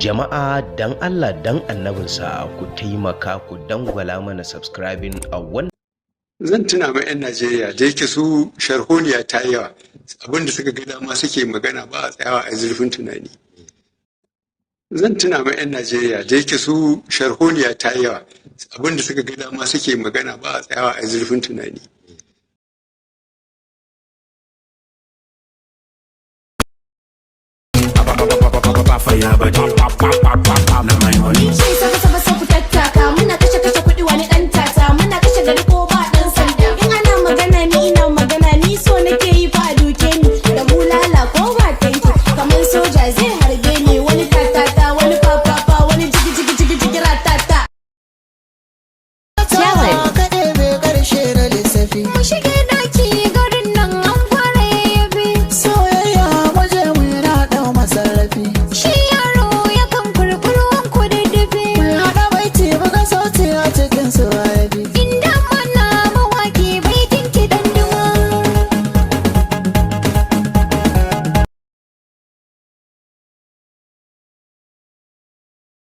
Jama'a dan Allah dan annabinsa ku taimaka ku dangwala mana subscribing a wannan. Zan tuna ma 'yan Najeriya da yake su sharholiya ta yawa, abinda suka ga dama suke magana ba a tsayawa a zurfin tunani. Zan tuna ma 'yan Najeriya da yake su sharholiya ta yawa, abinda suka ga dama suke magana ba a tsayawa a zurfin tunani. Muna kashe kuɗi wani ɗan tata, muna kashe gari ko ba ɗan sanda. In ana magana ni ina magana, ni so nake yi fa a duke ni da bulala ko ba tanki. Kamar soja zai harbe ni, wani tatata, wani fafafa, wani jigi ratata. Mu shige daki garin nan an kware yabi. Soyayya waje mu yana ɗau masarrafi. Shi